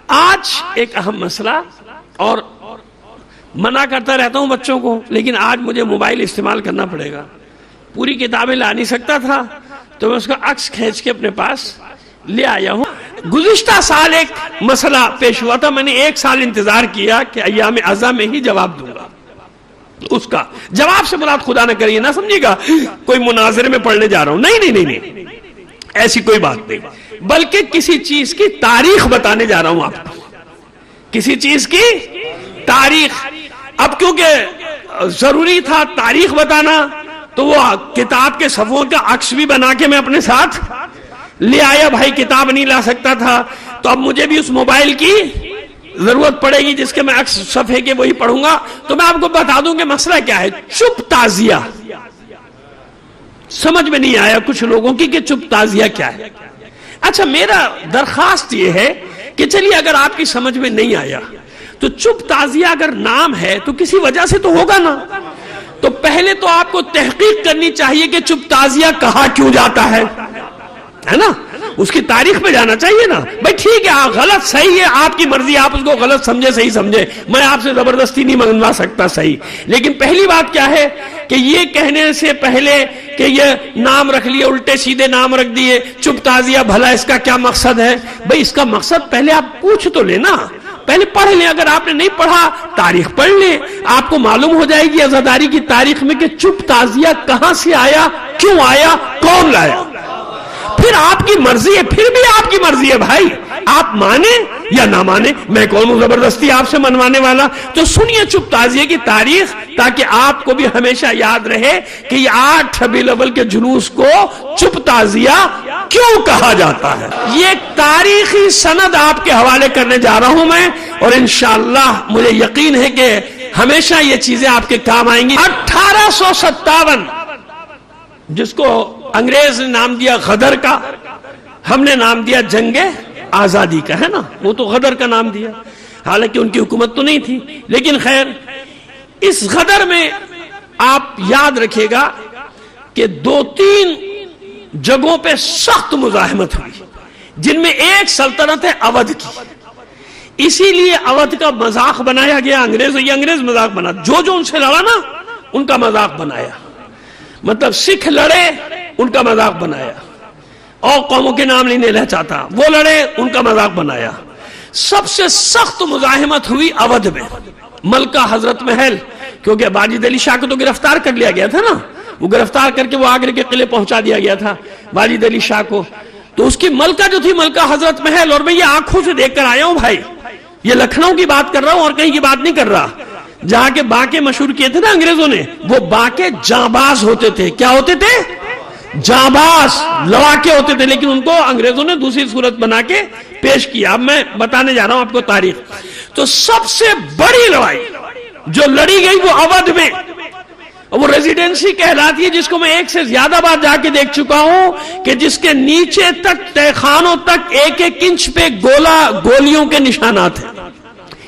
آج ایک اہم مسئلہ، اور منع کرتا رہتا ہوں بچوں کو، لیکن آج مجھے موبائل استعمال کرنا پڑے گا. پوری کتابیں لا نہیں سکتا تھا تو میں اس کا عکس کھینچ کے اپنے پاس لے آیا ہوں. گزشتہ سال ایک مسئلہ پیش ہوا تھا، میں نے 1 سال انتظار کیا کہ ایام عزا میں ہی جواب دوں گا. اس کا جواب سے مراد خدا نہ کریے نہ سمجھے گا کوئی مناظرے میں پڑھنے جا رہا ہوں، نہیں، ایسی کوئی بات نہیں، بلکہ کسی چیز کی تاریخ بتانے جا رہا ہوں آپ کو. کسی چیز کی تاریخ. اب کیونکہ ضروری تھا تاریخ بتانا تو وہ کتاب کے صفحوں کا عکس بھی بنا کے میں اپنے ساتھ لے آیا. بھائی کتاب نہیں لا سکتا تھا تو اب مجھے بھی اس موبائل کی ضرورت پڑے گی جس کے میں عکس صفحے کے وہی پڑھوں گا. تو میں آپ کو بتا دوں کہ مسئلہ کیا ہے. چپ تعزیہ سمجھ میں نہیں آیا کچھ لوگوں کی کہ چپ تعزیہ کیا ہے. اچھا، میرا درخواست یہ ہے کہ چلیے اگر آپ کی سمجھ میں نہیں آیا تو چپ تعزیہ اگر نام ہے تو کسی وجہ سے تو ہوگا نا. تو پہلے تو آپ کو تحقیق کرنی چاہیے کہ چپ تعزیہ کہا کیوں جاتا ہے نا. اس کی تاریخ میں جانا چاہیے نا. بھائی ٹھیک ہے، غلط صحیح ہے، آپ کی مرضی، آپ اس کو غلط سمجھے صحیح سمجھے، میں آپ سے زبردستی نہیں منوا سکتا صحیح. لیکن پہلی بات کیا ہے کہ یہ کہنے سے پہلے کہ یہ نام رکھ لیے، الٹے سیدھے نام رکھ دیے چپ تعزیہ، بھلا اس کا کیا مقصد ہے؟ بھائی اس کا مقصد پہلے آپ پوچھ تو لینا، پہلے پڑھ لیں. اگر آپ نے نہیں پڑھا تاریخ پڑھ لیں، آپ کو معلوم ہو جائے گی عزاداری کی تاریخ میں کہ چپ تعزیہ کہاں سے آیا، کیوں آیا، کون لایا. پھر آپ کی مرضی ہے، پھر بھی آپ کی مرضی ہے بھائی، آپ مانیں یا نہ مانیں. میں کون ہوں زبردستی آپ سے منوانے والا؟ تو سنیے چپ تعزیہ کی تاریخ تاکہ آپ کو بھی ہمیشہ یاد رہے کہ یہ 8 ربیع الاول کے جلوس کو چپ تعزیہ کیوں کہا جاتا ہے. یہ ایک تاریخی سند آپ کے حوالے کرنے جا رہا ہوں میں، اور انشاءاللہ مجھے یقین ہے کہ ہمیشہ یہ چیزیں آپ کے کام آئیں گی. 1857 جس کو انگریز نے نام دیا غدر کا، ہم نے نام دیا جنگ آزادی کا، ہے نا. وہ تو غدر کا نام دیا، حالانکہ ان کی حکومت تو نہیں تھی. لیکن خیر، اس غدر میں آپ یاد رکھیے گا کہ 2-3 جگہوں پہ سخت مزاحمت ہوئی، جن میں ایک سلطنت ہے اودھ کی. اسی لیے اودھ کا مذاق بنایا گیا. یہ انگریز مذاق بنا، جو ان سے لڑا نا ان کا مذاق بنایا. مطلب سکھ لڑے ان کا مذاق بنایا، اور قوموں کے نام نہیں لینا چاہتا، وہ لڑے ان کا مذاق بنایا. سب سے سخت مزاحمت ہوئی اودھ میں. ملکہ حضرت محل، کیونکہ باجد علی شاہ کو تو گرفتار کر لیا گیا تھا نا، وہ گرفتار کر کے وہ آگرے کے قلعے پہنچا دیا گیا تھا باجد علی شاہ کو. تو اس کی ملکہ جو تھی ملکہ حضرت محل، اور میں یہ آنکھوں سے دیکھ کر آیا ہوں بھائی، یہ لکھنؤ کی بات کر رہا ہوں اور کہیں کی بات نہیں کر رہا. جہاں کے باقے مشہور کیے تھے نا انگریزوں نے، وہ باقے جانباز ہوتے تھے. کیا ہوتے تھے؟ جانباز، لڑاکے ہوتے تھے. لیکن ان کو انگریزوں نے دوسری صورت بنا کے پیش کیا. اب میں بتانے جا رہا ہوں آپ کو تاریخ. تو سب سے بڑی لڑائی جو لڑی گئی وہ اودھ میں، وہ ریزیڈنسی کہلاتی ہے، جس کو میں 1 سے زیادہ بار جا کے دیکھ چکا ہوں، کہ جس کے نیچے تک تہخانوں تک 1-1 انچ پہ گولیوں کے نشانات ہیں.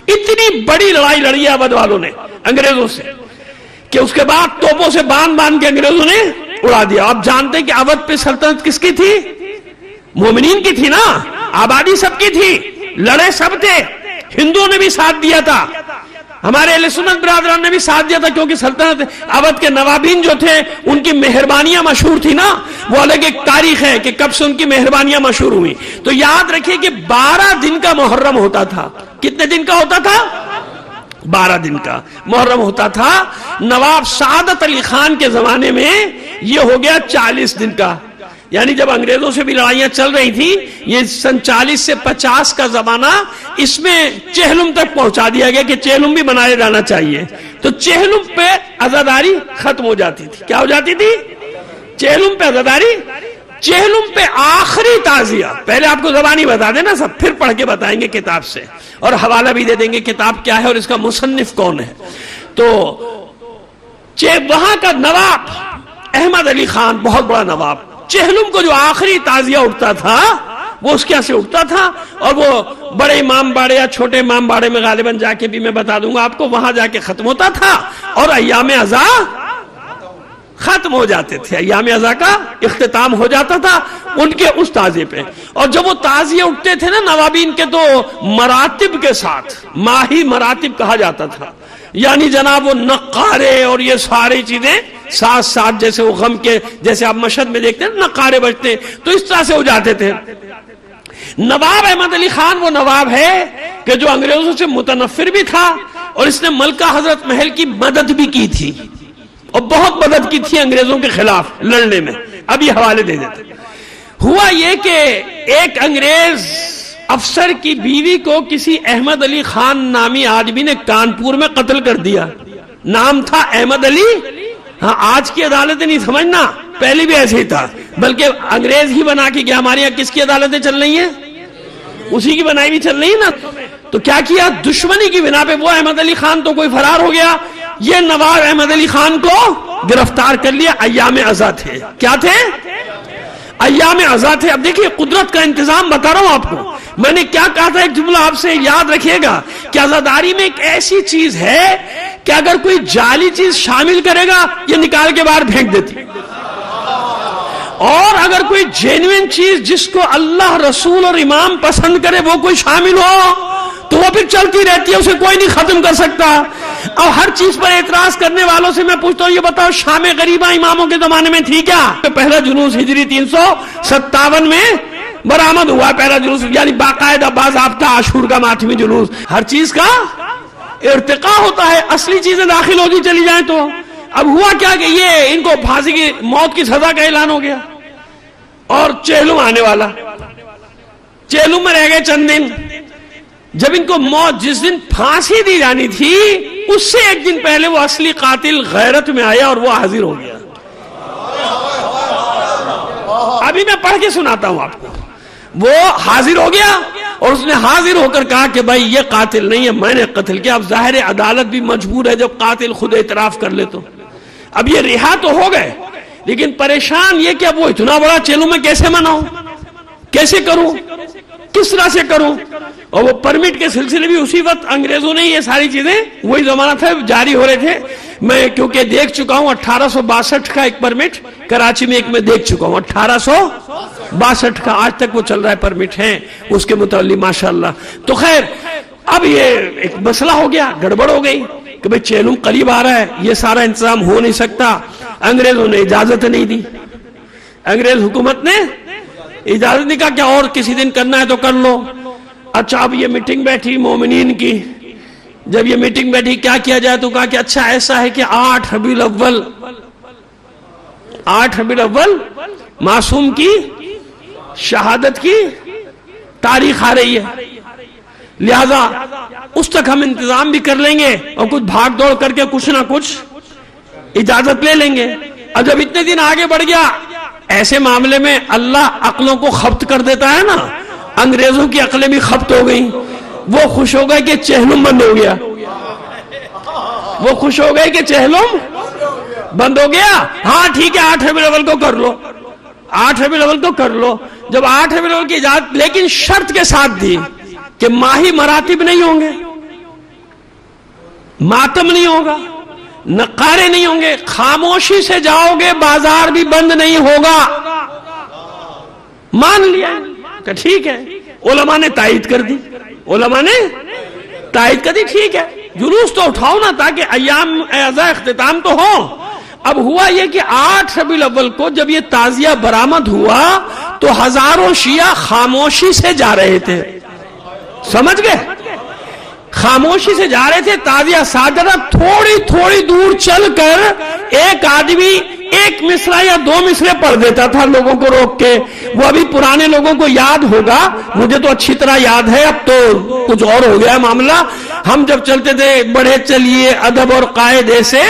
اتنی بڑی لڑائی لڑی ہے اودھ والوں نے انگریزوں سے کہ اس کے بعد توپوں سے باندھ کے انگریزوں نے اڑا دیا. آپ جانتے ہیں کہ اودھ پہ سلطنت کس کی تھی؟ مومنین کی تھی نا. آبادی سب کی تھی، لڑے سب تھے. ہندوؤں نے بھی ساتھ دیا تھا، ہمارے اہل سنت برادران نے بھی ساتھ دیا تھا، کیونکہ سلطنت اودھ کے نوابین جو تھے ان کی مہربانیاں مشہور تھی نا. وہ الگ ایک تاریخ ہے کہ کب سے ان کی مہربانیاں مشہور ہوئی. تو یاد رکھیے کہ 12 دن کا محرم ہوتا تھا. کتنے دن کا ہوتا تھا؟ 12 دن کا محرم ہوتا تھا. نواب سعادت علی خان کے زمانے میں یہ ہو گیا 40 دن کا. یعنی جب انگریزوں سے بھی لڑائیاں چل رہی تھی، یہ سن 40 سے 50 کا زمانہ، اس میں چہلم تک پہنچا دیا گیا کہ چہلم بھی بنایا جانا چاہیے. تو چہلم پہ عزاداری ختم ہو جاتی تھی. کیا ہو جاتی تھی؟ چہلم پہ عزاداری. چہلم پہ آخری تعزیہ، پہلے آپ کو زبانی بتا دینا سب، پھر پڑھ کے بتائیں گے کتاب سے، اور حوالہ بھی دے دیں گے کتاب کیا ہے اور اس کا مصنف کون ہے. تو وہاں کا نواب احمد علی خان، بہت بڑا نواب، چہلم کو جو آخری تعزیہ اٹھتا تھا وہ اس کے یہاں سے اٹھتا تھا، اور وہ بڑے امام باڑے یا چھوٹے امام باڑے میں غالباً جا کے بھی میں بتا دوں گا آپ کو، وہاں جا کے ختم ہوتا تھا اور ایام عزا ختم ہو جاتے تھے، ایام ازا کا اختتام ہو جاتا تھا ان کے اس تعزیے پہ. اور جب وہ تعزیے اٹھتے تھے نا نوابین کے، تو مراتب کے ساتھ، ماہی مراتب کہا جاتا تھا، یعنی جناب وہ نقارے اور یہ ساری چیزیں ساتھ ساتھ، جیسے وہ غم کے، جیسے آپ مشہد میں دیکھتے ہیں نقارے بجتے، تو اس طرح سے ہو جاتے تھے. نواب احمد علی خان وہ نواب ہے کہ جو انگریزوں سے متنفر بھی تھا، اور اس نے ملکہ حضرت محل کی مدد بھی کی تھی، اور بہت مدد کی تھی انگریزوں کے خلاف لڑنے میں. اب یہ حوالے دے دیتے. ہوا یہ کہ ایک انگریز افسر کی بیوی کو کسی احمد علی خان نامی آدمی نے کانپور میں قتل کر دیا. نام تھا احمد علی. ہاں آج کی عدالتیں نہیں سمجھنا، پہلے بھی ایسے ہی تھا، بلکہ انگریز ہی بنا کے گیا. ہمارے یہاں کس کی عدالتیں چل رہی ہیں؟ اسی کی بنائی بھی چل رہی ہے نا. تو کیا کیا؟ دشمنی کی بنا پہ وہ احمد علی خان تو کوئی فرار ہو گیا، یہ نواب احمد علی خان کو گرفتار کر لیا. ایام ازا تھے. کیا تھے؟ ایام ازا تھے. اب دیکھیے قدرت کا انتظام بتا رہا ہوں آپ کو. میں نے کیا کہا تھا، ایک جملہ آپ سے یاد رکھیے گا کہ عزاداری میں ایک ایسی چیز ہے کہ اگر کوئی جعلی چیز شامل کرے گا یہ نکال کے باہر پھینک دیتی، اور اگر کوئی جینوین چیز جس کو اللہ رسول اور امام پسند کرے وہ کوئی شامل ہو تو وہ پھر چلتی رہتی ہے، اسے کوئی نہیں ختم کر سکتا. اور ہر چیز پر اعتراض کرنے والوں سے میں پوچھتا ہوں، یہ بتاؤ شام غریبہ اماموں کے زمانے میں تھی کیا؟ پہلا جلوس ہجری 357 میں برآمد ہوا پہلا جلوس، یعنی باقاعدہ باضابطہ عاشور کا ماتمی جلوس. ہر چیز کا ارتقاء ہوتا ہے، اصلی چیزیں داخل ہوتی چلی جائیں تو. اب ہوا کیا کہ یہ ان کو پھانسی کی موت کی سزا کا اعلان ہو گیا، اور چہلم آنے والا. چہلم میں رہ گئے چند دن. جب ان کو موت، جس دن پھانسی دی جانی تھی اس سے ایک دن پہلے وہ اصلی قاتل غیرت میں آیا اور وہ حاضر ہو گیا. ابھی میں پڑھ کے سناتا ہوں آپ کو. وہ حاضر ہو گیا اور اس نے حاضر ہو کر کہا کہ بھائی یہ قاتل نہیں ہے، میں نے قتل کیا. اب ظاہر عدالت بھی مجبور ہے جب قاتل خود اعتراف کر لے تو. اب یہ رہا تو ہو گئے، لیکن پریشان یہ کہ اب وہ اتنا بڑا چیلوں میں کیسے مناؤں، کیسے کروں، کس طرح سے کروں. اور وہ پرمٹ کے سلسلے بھی اسی وقت انگریزوں نے یہ ساری چیزیں، وہی زمانہ تھا جاری ہو رہے تھے. میں کیونکہ دیکھ چکا ہوں 1862 کا ایک پرمٹ کراچی میں ایک میں دیکھ چکا ہوں 1862 کا، آج تک وہ چل رہا ہے، پرمٹ ہیں اس کے متعلق ماشاءاللہ. تو خیر اب یہ ایک مسئلہ ہو گیا، گڑبڑ ہو گئی کہ بھئی چیلم قریب آ رہا ہے، یہ سارا انتظام ہو نہیں سکتا. انگریزوں نے اجازت نہیں دی، انگریز حکومت نے اجازت نہیں کہا کہ اور کسی دن کرنا ہے تو کر لو. اچھا اب یہ میٹنگ بیٹھی مومنین کی. جب یہ میٹنگ بیٹھی کیا کیا جائے تو کہا کہ اچھا ایسا ہے کہ 8 ربیع الاول معصوم کی شہادت کی تاریخ آ رہی ہے، لہذا اس تک ہم انتظام بھی کر لیں گے اور کچھ بھاگ دوڑ کر کے کچھ نہ کچھ اجازت لے لیں گے. اور جب اتنے دن آگے بڑھ گیا، ایسے معاملے میں اللہ عقلوں کو خبت کر دیتا ہے نا. انگریزوں کی عقلیں بھی خبت ہو گئیں. وہ خوش ہو گئے کہ چہلم بند ہو گیا، وہ خوش ہو گئے کہ چہلم بند ہو گیا. ہاں ٹھیک ہے 8 ربیع الاول کو کر لو، 8 ربیع الاول کو کر لو. جب 8 ربیع الاول کی اجازت، لیکن شرط کے ساتھ دی کہ ماہی مراتب نہیں ہوں گے، ماتم نہیں ہوگا، نقارے نہیں ہوں گے، خاموشی سے جاؤ گے، بازار بھی بند نہیں ہوگا. مان لیا کہ ٹھیک ہے. علماء نے تائید کر دی، علماء نے تائید کر دی. ٹھیک ہے جلوس تو اٹھاؤ نا تاکہ ایام ازا اختتام تو ہو. اب ہوا یہ کہ 8 ربیع الاول کو جب یہ تعزیہ برآمد ہوا تو ہزاروں شیعہ خاموشی سے جا رہے تھے. سمجھ گئے؟ خاموشی سے جا رہے تھے. تعزیہ ساجدہ تھوڑی تھوڑی دور چل کر ایک آدمی ایک مصرع یا 2 مصرع پڑھ دیتا تھا لوگوں کو روک کے. وہ ابھی پرانے لوگوں کو یاد ہوگا، مجھے تو اچھی طرح یاد ہے، اب تو کچھ اور ہو گیا ہے معاملہ. ہم جب چلتے تھے بڑھے چلیے ادب اور قاعدے سے،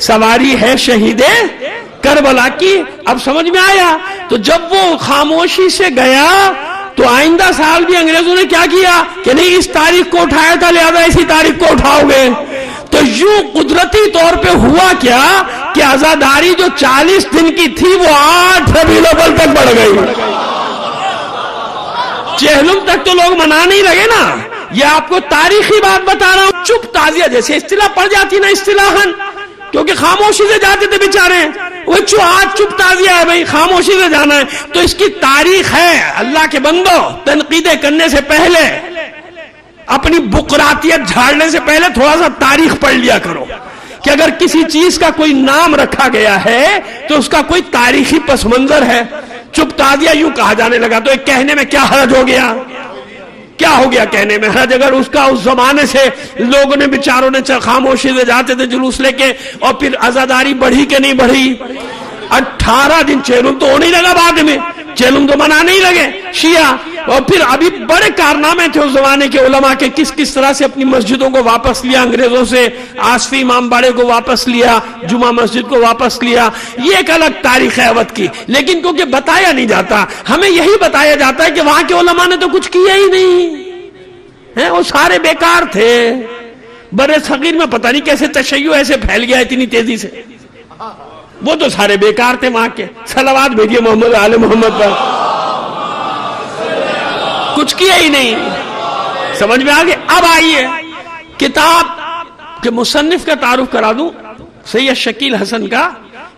سواری ہے شہید کربلا کی. اب سمجھ میں آیا. تو جب وہ خاموشی سے گیا تو آئندہ سال بھی انگریزوں نے کیا کیا کہ نہیں اس تاریخ کو اٹھایا تھا لہذا اسی تاریخ کو اٹھاؤ گے. تو یوں قدرتی طور پہ ہوا کیا کہ عزاداری جو 40 دن کی تھی وہ 8 ربیع الاول تک بڑھ گئی. چہلم تک تو لوگ منا نہیں لگے نا. یہ آپ کو تاریخی بات بتا رہا ہوں. چپ تعزیہ جیسے اصطلاح پڑ جاتی نا اصطلاحاً، کیونکہ خاموشی سے جاتے تھے بیچارے، وہ آج چپ تعزیہ ہے بھائی، خاموشی سے جانا ہے، تو اس کی تاریخ ہے۔ اللہ کے بندو، تنقیدیں کرنے سے پہلے، اپنی بقراتیت جھاڑنے سے پہلے تھوڑا سا تاریخ پڑھ لیا کرو کہ اگر کسی چیز کا کوئی نام رکھا گیا ہے تو اس کا کوئی تاریخی پس منظر ہے۔ چپ تعزیہ یوں کہا جانے لگا تو ایک کہنے میں کیا حرج ہو گیا؟ کیا ہو گیا کہنے میں حرج؟ اگر اس کا اس زمانے سے لوگوں نے بیچاروں نے خاموشی سے جاتے تھے جلوس لے کے، اور پھر عزاداری بڑھی کہ نہیں بڑھی؟ 18 دن چیلم تو ہونے لگا، بعد میں چیلم تو منانے ہی لگے شیعہ، اور پھر ابھی بڑے کارنامے تھے اس زمانے کے علماء کے، کس طرح سے اپنی مسجدوں کو واپس لیا انگریزوں سے، آصفی امام باڑے کو واپس لیا، جمعہ مسجد کو واپس لیا۔ یہ ایک الگ تاریخ ہے اودھ کی، لیکن کیونکہ بتایا نہیں جاتا، ہمیں یہی بتایا جاتا ہے کہ وہاں کے علماء نے تو کچھ کیا ہی نہیں، وہ سارے بیکار تھے۔ برے صغیر میں پتہ نہیں کیسے تشیع ایسے پھیل گیا اتنی تیزی سے، وہ تو سارے بیکار تھے وہاں کے۔ صلوات بھیجیے محمد آل محمد پر، کچھ کیا ہی نہیں۔ سمجھ میں آگے؟ اب آئیے کتاب کے مصنف کا تعارف کرا دوں، سید شکیل حسن کا،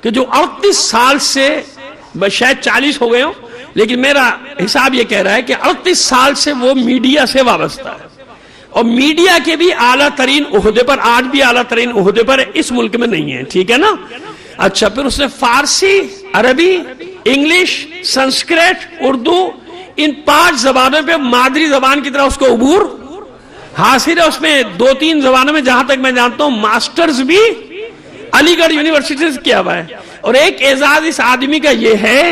کہ جو 38 سال سے، شاید 40 ہو گئے ہوں، لیکن میرا حساب یہ کہہ رہا ہے کہ 38 سال سے وہ میڈیا سے وابستہ ہے، اور میڈیا کے بھی اعلیٰ ترین عہدے پر، آج بھی اعلیٰ ترین عہدے پر اس ملک میں نہیں ہے، ٹھیک ہے نا؟ اچھا، پھر اس نے فارسی، عربی، انگلش، سنسکرت، اردو، ان 5 زبانوں پہ مادری زبان کی طرح اس کو عبور حاصل ہے۔ اس میں 2-3 زبانوں میں جہاں تک میں جانتا ہوں ماسٹرز بھی علی گڑھ یونیورسٹی سے کیا ہوا ہے۔ اور ایک اعزاز اس آدمی کا یہ ہے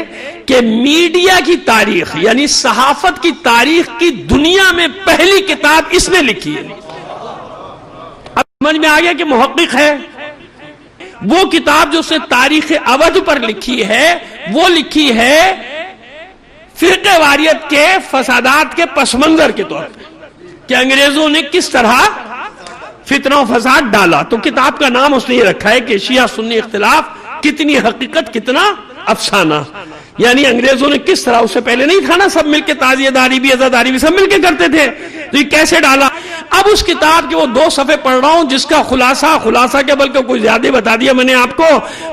کہ میڈیا کی تاریخ، یعنی صحافت کی تاریخ کی دنیا میں پہلی کتاب اس نے لکھی ہے۔ اب سمجھ میں آ گیا کہ محقق ہے۔ وہ کتاب جو اس نے تاریخ اودھ پر لکھی ہے، وہ لکھی ہے فرقہ واریت کے فسادات کے پس منظر کے طور پہ، کہ انگریزوں نے کس طرح فتنہ و فساد ڈالا۔ تو کتاب کا نام اس نے یہ رکھا ہے کہ شیعہ سنی اختلاف، کتنی حقیقت کتنا افسانہ، یعنی انگریزوں نے کس طرح، اس سے پہلے نہیں تھا نا، سب مل کے تعزیہ داری بھی عزاداری بھی سب مل کے کرتے تھے، تو یہ کیسے ڈالا۔ اب اس کتاب کے وہ 2 صفحے پڑھ رہا ہوں جس کا خلاصہ کے بلکہ کوئی زیادہ بتا دیا میں نے آپ کو،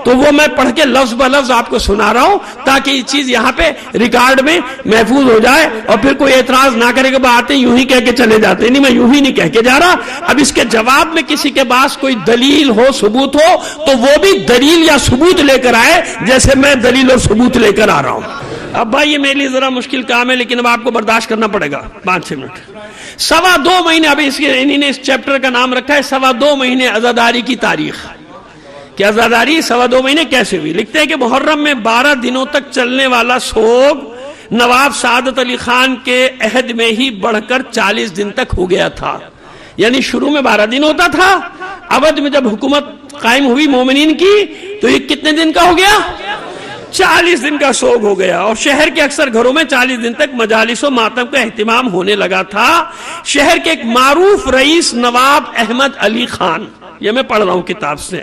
تو وہ میں پڑھ کے لفظ بہ لفظ آپ کو سنا رہا ہوں تاکہ یہ چیز یہاں پہ ریکارڈ میں محفوظ ہو جائے، اور پھر کوئی اعتراض نہ کرے کہ آتے یوں ہی کہہ کے چلے جاتے، نہیں، میں یوں ہی نہیں کہہ کے جا رہا۔ اب اس کے جواب میں کسی کے پاس کوئی دلیل ہو، ثبوت ہو، تو وہ بھی دلیل یا ثبوت لے کر آئے جیسے میں دلیل اور ثبوت لے کر آ رہا ہوں۔ اب بھائی یہ میرے لیے ذرا مشکل کام ہے، لیکن اب آپ کو برداشت کرنا پڑے گا 5-6 منٹ۔ 2.25 مہینے، اب انہی نے اس چیپٹر کا نام رکھا ہے 2.25 مہینے عزاداری کی تاریخ، کہ عزاداری 2.25 مہینے کیسے ہوئی۔ لکھتے ہیں کہ محرم میں 12 دنوں تک چلنے والا سوگ نواب سعادت علی خان کے عہد میں ہی بڑھ کر 40 دن تک ہو گیا تھا، یعنی شروع میں 12 دن ہوتا تھا، اودھ میں جب حکومت قائم ہوئی مومنین کی تو یہ کتنے دن کا ہو گیا؟ 40 دن کا سوگ ہو گیا، اور شہر کے اکثر گھروں میں 40 دن تک مجالس و ماتم کا اہتمام ہونے لگا تھا۔ شہر کے ایک معروف رئیس نواب احمد علی خان، یہ میں پڑھ رہا ہوں کتاب سے،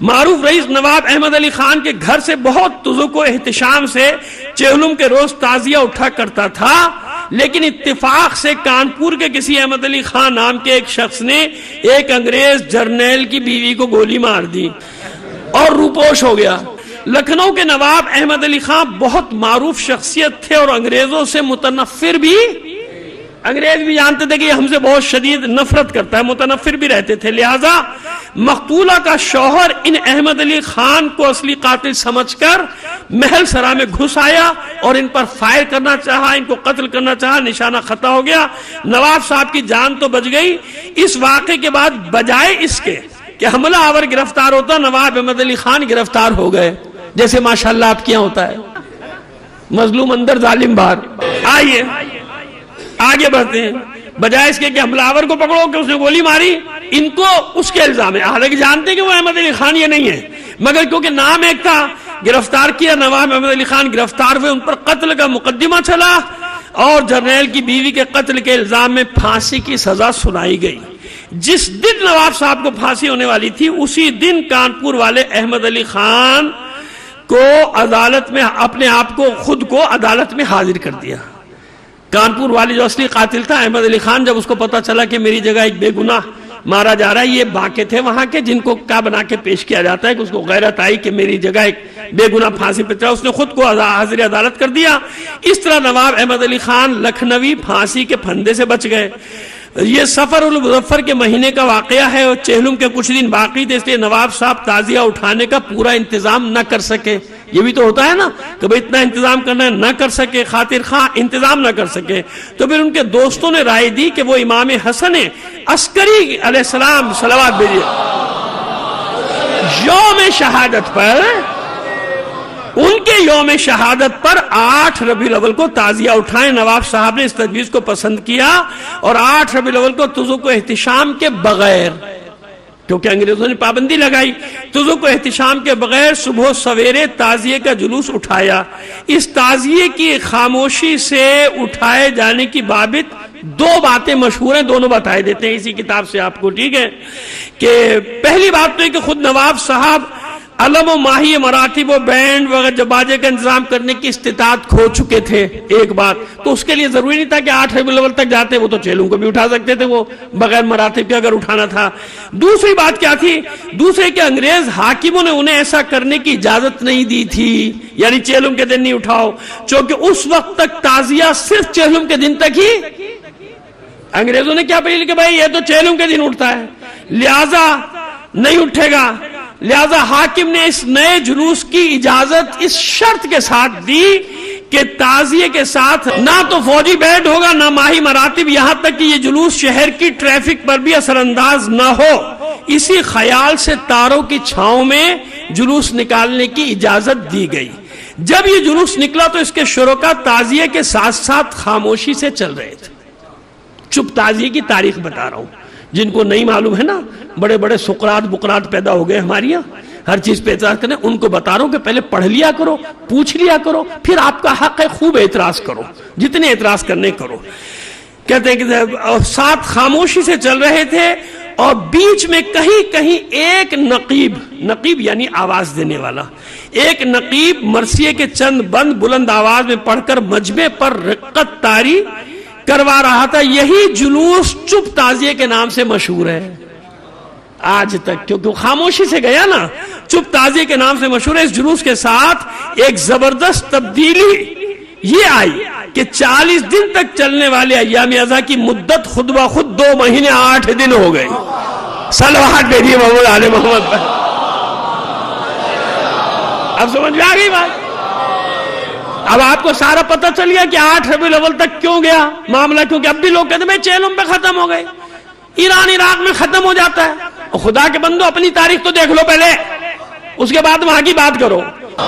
معروف رئیس نواب احمد علی خان کے گھر سے بہت تذوق و احتشام سے چہلم کے روز تعزیہ اٹھا کرتا تھا، لیکن اتفاق سے کانپور کے کسی احمد علی خان نام کے ایک شخص نے ایک انگریز جرنیل کی بیوی کو گولی مار دی اور روپوش ہو گیا۔ لکھنؤ کے نواب احمد علی خان بہت معروف شخصیت تھے اور انگریزوں سے متنفر بھی، انگریز بھی جانتے تھے کہ یہ ہم سے بہت شدید نفرت کرتا ہے، متنفر بھی رہتے تھے، لہذا مقتولہ کا شوہر ان احمد علی خان کو اصلی قاتل سمجھ کر محل سرا میں گھس آیا اور ان پر فائر کرنا چاہا، ان کو قتل کرنا چاہا، نشانہ خطا ہو گیا، نواب صاحب کی جان تو بچ گئی۔ اس واقعے کے بعد بجائے اس کے کہ حملہ آور گرفتار ہوتا، نواب احمد علی خان گرفتار ہو گئے، جیسے ماشاءاللہ آپ کیا ہوتا ہے، مظلوم اندر ظالم باہر۔ آئیے آگے بڑھتے ہیں، بجائے اس کے کہ حملہ آور کو پکڑو کہ اس نے گولی ماری، ان کو اس کے الزام ہے، حالانکہ جانتے ہیں کہ وہ احمد علی خان یہ نہیں ہے، مگر کیونکہ نام ایک تھا گرفتار کیا، نواب احمد علی خان گرفتار ہوئے، ان پر قتل کا مقدمہ چلا اور جرنیل کی بیوی کے قتل کے الزام میں پھانسی کی سزا سنائی گئی۔ جس دن نواب صاحب کو پھانسی ہونے والی تھی اسی دن کانپور والے احمد علی خان کو عدالت میں اپنے آپ کو خود کو عدالت میں حاضر کر دیا۔ کانپور والے جو اصلی قاتل تھا احمد علی خان، جب اس کو پتا چلا کہ میری جگہ ایک بے گناہ مارا جا رہا ہے. یہ باقی تھے وہاں کے جن کو کیا بنا کے پیش کیا جاتا ہے کہ اس کو غیرت آئی کہ میری جگہ ایک بے گناہ پھانسی پہ چڑھا, اس نے خود کو حاضر عدالت کر دیا. اس طرح نواب احمد علی خان لکھنوی پھانسی کے پھندے سے بچ گئے. یہ سفر المظفر کے مہینے کا واقعہ ہے اور چہلم کے کچھ دن باقی تھے, اس لیے نواب صاحب تعزیہ اٹھانے کا پورا انتظام نہ کر سکے. یہ بھی تو ہوتا ہے نا کہ بھئی اتنا انتظام کرنا ہے, نہ کر سکے, خاطر خواہ انتظام نہ کر سکے. تو پھر ان کے دوستوں نے رائے دی کہ وہ امام حسن عسکری علیہ السلام صلوات بھیجیے یوم شہادت پر, ان کے یوم شہادت پر 8 ربیع الاول کو تعزیہ اٹھائیں. نواب صاحب نے اس تجویز کو پسند کیا اور 8 ربیع الاول کو تزک و احتشام کے بغیر, کیونکہ انگریزوں نے پابندی لگائی, تزک و احتشام کے بغیر صبح سویرے تعزیے کا جلوس اٹھایا. اس تعزیے کی خاموشی سے اٹھائے جانے کی بابت 2 باتیں مشہور ہیں, دونوں بتائے دیتے ہیں اسی کتاب سے آپ کو, ٹھیک ہے. کہ پہلی بات تو ہے کہ خود نواب صاحب علم و ماہی مراتب و بینڈ وغیرہ باجے کا انتظام کرنے کی استطاعت کھو چکے تھے, ایک بات. تو اس کے لیے ضروری نہیں تھا کہ 8 ربیع الاول تک جاتے, وہ تو چیلوں کو بھی اٹھا سکتے تھے وہ بغیر مراتب کے اگر اٹھانا تھا. دوسری بات کیا تھی, دوسرے کہ انگریز حاکموں نے انہیں ایسا کرنے کی اجازت نہیں دی تھی, یعنی چیلم کے دن نہیں اٹھاؤ, چونکہ اس وقت تک تعزیہ صرف چیلم کے دن تک ہی. انگریزوں نے کیا پہلے کہ بھائی یہ تو چیلم کے دن اٹھتا ہے لہذا نہیں اٹھے گا, لہذا حاکم نے اس نئے جلوس کی اجازت اس شرط کے ساتھ دی کہ تعزیے کے ساتھ نہ تو فوجی بیڈ ہوگا نہ ماہی مراتب, یہاں تک کہ یہ جلوس شہر کی ٹریفک پر بھی اثر انداز نہ ہو. اسی خیال سے تاروں کی چھاؤں میں جلوس نکالنے کی اجازت دی گئی. جب یہ جلوس نکلا تو اس کے شرکا تعزیے کے ساتھ ساتھ خاموشی سے چل رہے تھے. چپ تعزیے کی تاریخ بتا رہا ہوں, جن کو نہیں معلوم ہے نا, بڑے بڑے سقراط بقراط پیدا ہو گئے ہماری یہاں ہر چیز پہ اعتراض کرنے, ان کو بتا رہا ہوں کہ پہلے پڑھ لیا کرو, پوچھ لیا کرو, پھر آپ کا حق ہے خوب اعتراض کرو, جتنے اعتراض کرنے کرو. کہتے ہیں کہ ساتھ خاموشی سے چل رہے تھے اور بیچ میں کہیں کہیں ایک نقیب, نقیب یعنی آواز دینے والا, ایک نقیب مرثیے کے چند بند بلند آواز میں پڑھ کر مجمع پر رقت طاری کروا رہا تھا. یہی جلوس چپ تعزیے کے نام سے مشہور ہے آج تک, کیونکہ خاموشی سے گیا نا, چپ تعزیے کے نام سے مشہور ہے. اس جلوس کے ساتھ ایک زبردست تبدیلی یہ آئی کہ 40 دن تک چلنے والے ایام ازا کی مدت خود بخود 2 مہینے 8 دن ہو گئی. صلوات بھیجیے محمد آل محمد پر. اب سمجھ میں آ گئی بات. اب آپ کو سارا پتہ چل گیا کہ 8 ربیع الاول تک کیوں گیا معاملہ, کیونکہ اب بھی لوگ کہتے ہیں میں چیلم پہ ختم ہو گئے, ایران عراق میں ختم ہو جاتا ہے. خدا کے بندو اپنی تاریخ تو دیکھ لو پہلے, اس کے بعد وہاں کی بات کرو.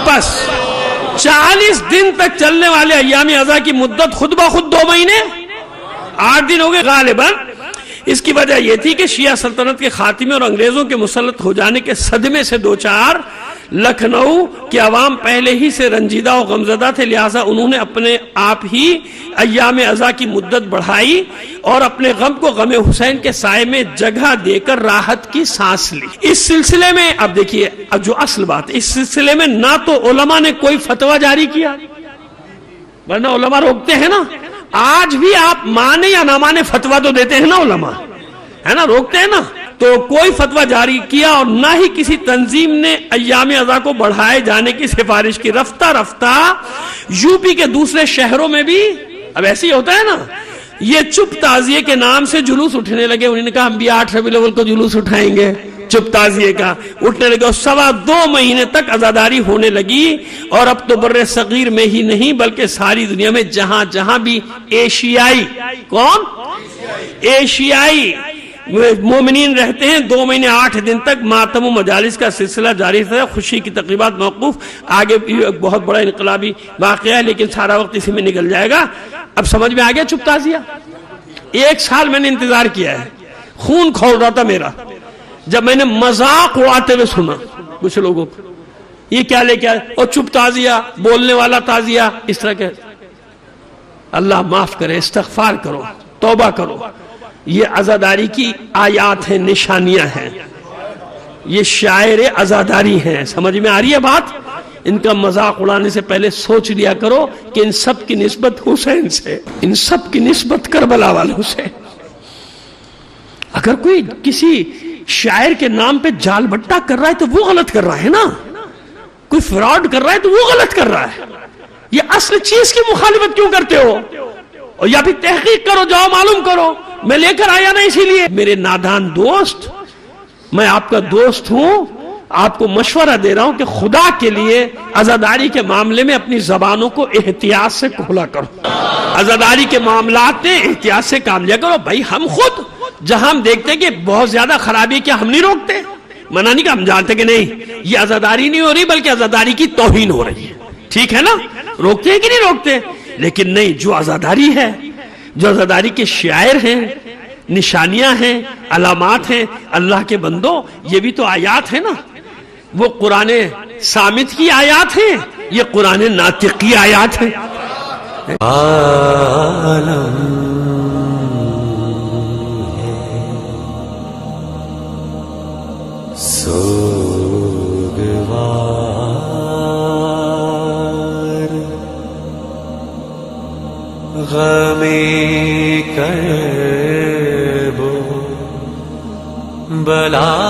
بس 40 دن تک چلنے والے ایام ازا کی مدت خود بخود 2 مہینے 8 دن ہو گئے غالباً. اس کی وجہ یہ تھی کہ شیعہ سلطنت کے خاتمے اور انگریزوں کے مسلط ہو جانے کے صدمے سے دوچار لکھنؤ کے عوام پہلے ہی سے رنجیدہ و غمزدہ تھے, لہٰذا انہوں نے اپنے آپ ہی ایام ازا کی مدت بڑھائی اور اپنے غم کو غم حسین کے سائے میں جگہ دے کر راحت کی سانس لی. اس سلسلے میں اب دیکھیے, اب جو اصل بات, اس سلسلے میں نہ تو علماء نے کوئی فتویٰ جاری کیا, ورنہ علماء روکتے ہیں نا, آج بھی آپ مانے یا نہ مانے فتویٰ تو دیتے ہیں نا علماء, ہے نا, روکتے ہیں نا. تو کوئی فتویٰ جاری کیا اور نہ ہی کسی تنظیم نے ایام ازا کو بڑھائے جانے کی سفارش کی. رفتہ رفتہ یو پی کے دوسرے شہروں میں بھی اب ایسے ہی ہوتا ہے نا, یہ چپ تعزیے کے نام سے جلوس اٹھنے لگے. انہوں نے کہا ہم بھی 8 ربیع الاول کو جلوس اٹھائیں گے, چپ تعزیے کا اٹھنے لگے. اور 2.25 مہینے تک عزاداری ہونے لگی. اور اب تو بر صغیر میں ہی نہیں بلکہ ساری دنیا میں جہاں جہاں بھی ایشیائی, کون ایشیائی مومنین رہتے ہیں, 2 مہینے 8 دن تک ماتم و مجالس کا سلسلہ جاری تھا. خوشی کی تقریبات موقوف. آگے بھی ایک بہت بڑا انقلابی واقعہ ہے لیکن سارا وقت اسی میں نکل جائے گا. اب سمجھ میں آ گیا چپ تعزیہ. 1 سال میں نے انتظار کیا ہے, خون کھول رہا تھا میرا جب میں نے مذاق اڑاتے ہوئے سنا کچھ لوگوں کو, یہ کیا لے کے آئے اور چپ تعزیہ, بولنے والا تعزیہ, اس طرح کے. اللہ معاف کرے, استغفار کرو, توبہ کرو. یہ عزاداری کی آیات ہیں, نشانیاں ہیں, یہ شاعر عزاداری ہیں. سمجھ میں آ رہی ہے بات؟ ان کا مذاق اڑانے سے پہلے سوچ لیا کرو کہ ان سب کی نسبت حسین سے, ان سب کی نسبت کربلا والوں سے. اگر کوئی کسی شاعر کے نام پہ جال بٹا کر رہا ہے تو وہ غلط کر رہا ہے نا، کوئی فراڈ کر رہا ہے تو وہ غلط کر رہا ہے. یہ اصل چیز کی مخالفت کیوں کرتے ہو؟ اور یا پھر تحقیق کرو، جاؤ معلوم کرو. میں لے کر آیا نا اسی لیے. میرے نادان دوست، میں آپ کا دوست ہوں، آپ کو مشورہ دے رہا ہوں کہ خدا کے لیے عزاداری کے معاملے میں اپنی زبانوں کو احتیاط سے کھلا کرو. عزاداری کے معاملات میں احتیاط سے کام لیا کرو. بھائی ہم خود جہاں ہم دیکھتے ہیں کہ بہت زیادہ خرابی، کیا ہم نہیں روکتے؟ منع نہیں کہ ہم جانتے کہ نہیں یہ عزاداری نہیں ہو رہی بلکہ عزاداری کی توہین ہو رہی ہے، ٹھیک ہے نا؟ روکتے ہیں کہ نہیں روکتے؟ لیکن نہیں، جو عزاداری ہے، جو عزاداری کے شعائر ہیں، نشانیاں ہیں، علامات ہیں، اللہ کے بندوں یہ بھی تو آیات ہیں نا. وہ قرآن صامت کی آیات ہیں، یہ قرآن ناطق کی آیات ہیں. غمی کرب بلا